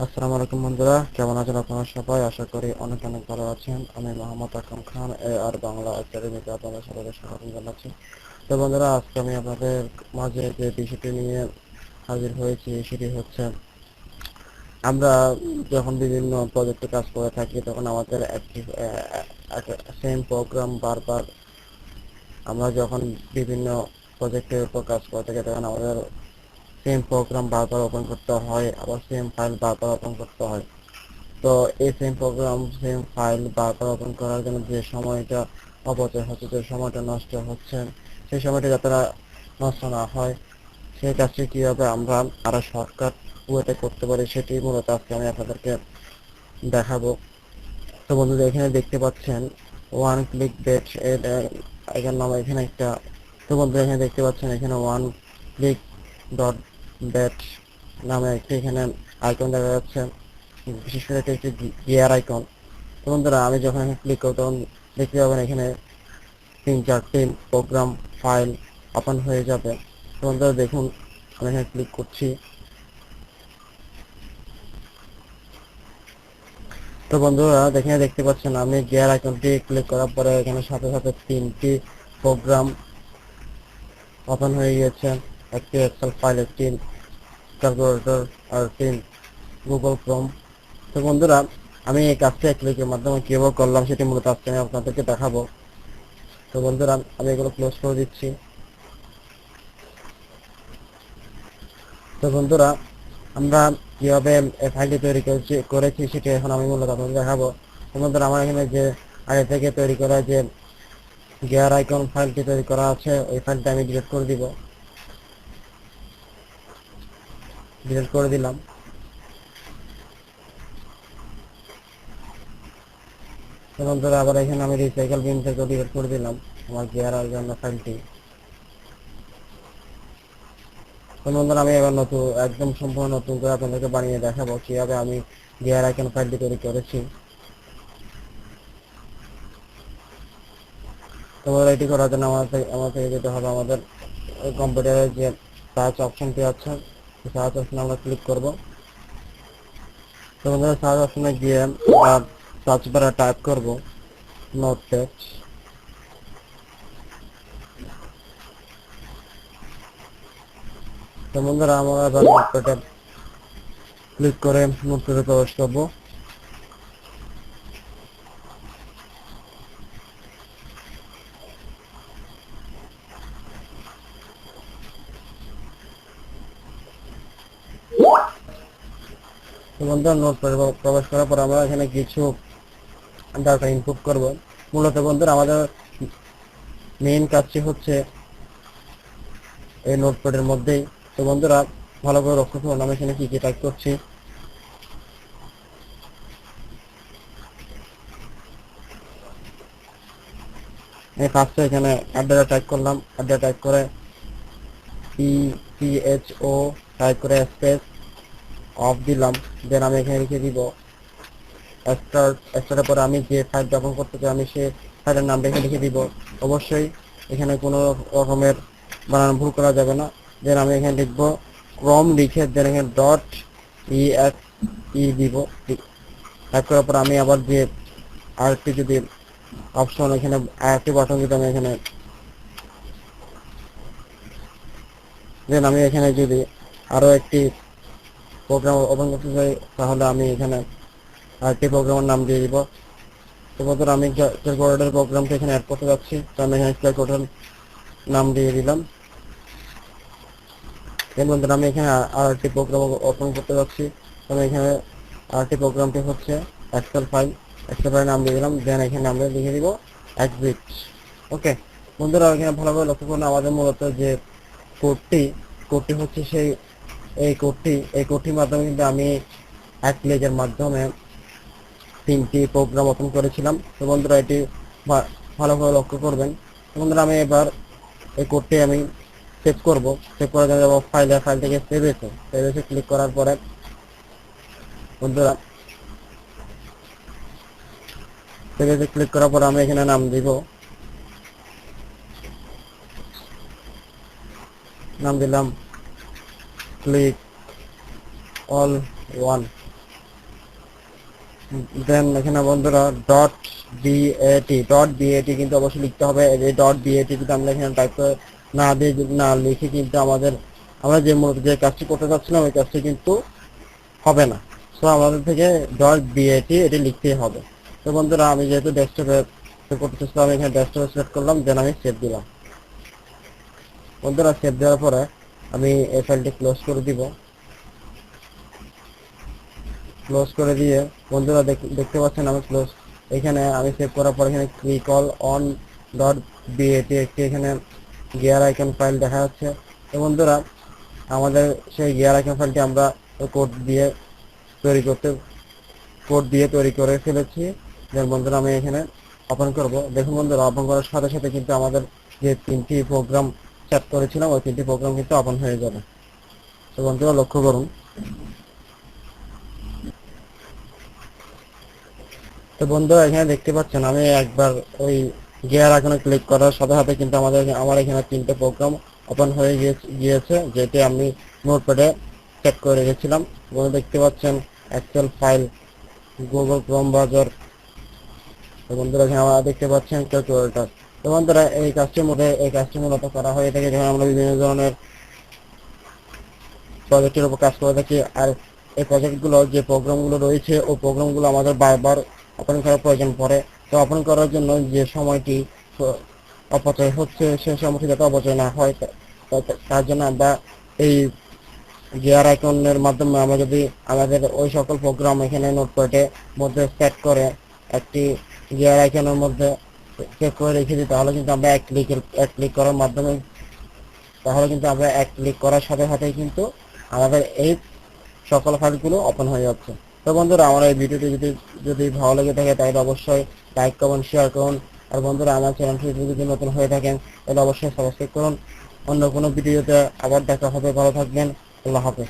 আসসালামু আলাইকুম বন্ধুরা, কেমন আছেন আপনারা সবাই? আশা করি অনেক অনেক ভালো আছেন। আমি মোহাম্মদ আকরাম খান আর বাংলা একাডেমিতে আপনাদের সবাইকে স্বাগত জানাচ্ছি। তো বন্ধুরা, আজকে আমি আপনাদের মাঝে যে বিষয়টি নিয়ে হাজির হয়েছি সেটি হচ্ছে, আমরা যখন বিভিন্ন প্রজেক্টে কাজ করে থাকি তখন আমাদের একটি সেম প্রোগ্রাম বারবার, আমরা যখন বিভিন্ন প্রজেক্টের উপর কাজ করে থাকি তখন আমাদের সেম প্রোগ্রাম বারবার ওপেন করতে হয়, আবার সেম ফাইল বারবার ওপেন করতে হয়। তো এই সেম প্রোগ্রাম সেম ফাইল বারবার ওপেন করার জন্য যে সময়টা অপচয় হচ্ছে, যে সময়টা নষ্ট হচ্ছে, সেই সময়টা যাতে নষ্ট না হয়, সেই কাজটি কীভাবে আমরা আরো শর্টকাট ওয়েতে করতে পারি সেটি মূলত আজকে আমি আপনাদেরকে দেখাবো। তো বন্ধুরা, এখানে দেখতে পাচ্ছেন ওয়ান ক্লিক বেট এর এখানে নাম এখানে একটা। তো বন্ধুরা, এখানে দেখতে পাচ্ছেন এখানে ওয়ান ক্লিক ডট বেট নামে একটি এখানে আইকন দেখা যাচ্ছে, বিশেষ করে এটি একটি গিয়ার আইকন। তো বন্ধুরা, আমি যখন এখানে ক্লিক করব তখন দেখতে পাবেন এখানে 3-4টি প্রোগ্রাম ফাইল ওপেন হয়ে যাবে। তো বন্ধুরা দেখুন, আমি এখানে ক্লিক করছি। তো বন্ধুরা, দেখতে পাচ্ছেন আমি গিয়ার আইকনটি ক্লিক করার পরে এখানে সাথে সাথে 3টি প্রোগ্রাম ওপেন হয়ে গিয়েছে। একটি এক্সেল ফাইল, একটি ক্যালকুলেটর আর 3 গুগল ক্রোম। তো বন্ধুরা, আমি এই কাজটা ক্লিকের মাধ্যমে কিভাবে করলাম সেটি মূলত আজকে আমি আপনাদেরকে দেখাবো। তো বন্ধুরা, আমি এগুলো ক্লোজ করে দিচ্ছি। তো বন্ধুরা, আমরা কিভাবে ফাইলটি তৈরি করেছি সেটি এখন আমি মূলত আপনাদের দেখাবো। তো বন্ধুরা, আমার এখানে যে আগে থেকে তৈরি করা যে গিয়ার আইকন ফাইলটি তৈরি করা আছে, ওই ফাইলটা আমি ডিলিট করে দিলাম। তো বন্ধুরা, আবার এখানে আমি রিসাইকেল বিন থেকে ডিলিট করে দিলাম আমার গিয়ার আইকন ফাইলটি। তো বন্ধুরা, আমি এবার একদম সম্পূর্ণ নতুন করে আপনাদেরকে বানিয়ে দেখাবো কিভাবে আমি গিয়ার আইকন ফাইলটি তৈরি করেছি। তো এটি করার জন্য আমাদের যেতে হবে আমাদের কম্পিউটারের যে সার্চ অপশনটি আছে, সার্চ অপশনে আমরা ক্লিক করব। তো বন্ধুরা, সার্চ অপশনে গিয়ে সার্চ বারে টাইপ করব নোটপ্যাড। তো বন্ধুরা, আমরা এবার নোটপ্যাডে ক্লিক করে নোটপ্যাডে প্রবেশ করব। তো বন্ধুরা, নোটপ্যাডে প্রবেশ করার পর আমরা এখানে কিছু ডাটা ইনপুট করব। মূলত বন্ধুরা, আমাদের মেইন কাজটি হচ্ছে এই নোটপ্যাডের মধ্যেই। তো বন্ধুরা, ভালো করে লক্ষ্য করুন আমি এখানে কি কি টাইপ করছি। আমি ফার্স্টে এখানে অ্যাড্রেস টাইপ করলাম, অ্যাড্রেস টাইপ করে PCHO টাইপ করে স্পেস অফ দিলাম। দেন আমি এখানে লিখে দিব স্টার্টের পরে আমি যে ফাইল ওপেন করতে চাই আমি সেই ফাইলের নামটা এখানে লিখে দিব। অবশ্যই এখানে কোনো রকমের বানান ভুল করা যাবে না। দেন আমি এখানে লিখবো ক্রম, লিখে দেন এখানে .exe দিব। টাইপ করার পর আমি আবার যে আরেকটি যদি অপশন এখানে আরেকটি বাটন যদি আমি এখানে দেন আমি এখানে যদি আরো একটি প্রোগ্রাম ওপেন করতে চাই তাহলে আমি এখানে আরেকটি প্রোগ্রামের নাম দিয়ে দিব। তো বন্ধুরা, আমি ক্যালকুলেটর প্রোগ্রামটা এখানে অ্যাড করতে যাচ্ছি, তো আমি এখানে ক্যালকুলেটর নাম দিয়ে দিলাম। দেন বন্ধুরা, আমি এখানে আরেকটি প্রোগ্রাম ওপেন করতে যাচ্ছি, তো আমি এখানে আরেকটি প্রোগ্রামটি হচ্ছে এক্সেল ফাইল নাম দিয়ে দিলাম। দেন এখানে আমরা লিখে দিব এক্সিট। ওকে বন্ধুরা, এখানে ভালোভাবে লক্ষ্য করুন আমাদের মূলত যে কোডটি হচ্ছে এই কোডটির মাধ্যমে কিন্তু আমি এক ক্লিকের মাধ্যমে 3টি প্রোগ্রাম ওপেন করেছিলাম। তো বন্ধুরা, এটি ভালোভাবে লক্ষ্য করবেন। তো বন্ধুরা, আমি এবার এই কোডটি আমি সেভ করব। সেভ করার জন্য ফাইল থেকে সেভ এসে ক্লিক করার পরে বন্ধুরা, সেভ এসে ক্লিক করার পর আমি এখানে নাম দিলাম ক্লিক অল ওয়ান। দেন এখানে বন্ধুরা ডট বিএটি কিন্তু অবশ্যই লিখতে হবে। এই ডট বিএটি যদি আমরা এখানে টাইপ করে না দিয়ে না লিখে কিন্তু আমরা যে কাজটি করতে চাচ্ছিলাম ওই কাজটি কিন্তু হবে না। সো আমাদের থেকে ডট বিএটি এটি লিখতেই হবে। তো বন্ধুরা আমি যেহেতু ডেস্কটপে করতে চাচ্ছিলাম, আমি এখানে ডেস্কটপে সিলেক্ট করলাম, দেন আমি সেভ দিলাম। বন্ধুরা সেভ দেওয়ার পরে আমি এই ফাইলটি ক্লোজ করে দিব। ক্লোজ করে দিয়ে বন্ধুরা দেখতে পাচ্ছেন আমি এখানে আমি সেভ করার পর এখানে রিকল অন ডট বিএটি একটি এখানে গিয়ার আইকন ফাইল দেখা যাচ্ছে। তো বন্ধুরা আমাদের সেই গিয়ার আইকন ফাইলটি আমরা কোড দিয়ে তৈরি করে ফেলেছি। দেন বন্ধুরা আমি এখানে ওপেন করব। দেখুন বন্ধুরা ওপেন করার সাথে সাথে কিন্তু আমাদের যে 3টি প্রোগ্রাম সেট করেছিলাম ওই 3টি প্রোগ্রাম কিন্তু ওপেন হয়ে যাবে। তো বন্ধুরা লক্ষ্য করুন। তো বন্ধুরা এখানে দেখতে পাচ্ছেন আমি একবার ওই গিয়ার আইকনে ক্লিক করার সাথে সাথে কিন্তু আমার এখানে 3টে প্রোগ্রাম ওপেন হয়ে গিয়েছে, যেটি আমি নোটপ্যাডে সেট করে রেখেছিলাম। বন্ধুরা দেখতে পাচ্ছেন Excel file, Google Chrome browser. তো বন্ধুরা এখানে আমরা দেখতে পাচ্ছেন ক্যালকুলেটর। তো বন্ধুরা এই কাজটি মূলত করা হয়ে থাকে যখন আমরা বিভিন্ন ধরনের প্রজেক্টের উপর কাজ করে থাকি। আর এই প্রজেক্টগুলো যে প্রোগ্রামগুলো রয়েছে ওই প্রোগ্রামগুলো আমাদের বারবার ওপেন করার প্রয়োজন পড়ে। তো ওপেন করার জন্য যে সময়টি অপচয় হচ্ছে সেই সময়টি যাতে অপচয় না হয় তার জন্য আমরা এই গিয়ার আইকনের মাধ্যমে আমরা যদি আমাদের ওই সকল প্রোগ্রাম এখানে নোটপ্যাডের মধ্যে সেট করে একটি গিয়ার আইকনের মধ্যে সেভ করে রেখে দিই, তাহলে কিন্তু আমরা এক ক্লিক করার মাধ্যমে এক ক্লিক করার সাথে সাথেই কিন্তু আমাদের এই সকল ফাইলগুলো ওপেন হয়ে যাচ্ছে। তো বন্ধুরা আমার এই ভিডিওটি যদি ভালো লেগে থাকে তাহলে অবশ্যই লাইক কমেন্ট শেয়ার করুন। আর বন্ধুরা আমার চ্যানেলটি যদি নতুন হয়ে থাকেন তাহলে অবশ্যই সাবস্ক্রাইব করুন। অন্য কোনো ভিডিওতে আবার দেখা হবে। ভালো থাকবেন। আল্লাহ হাফেজ।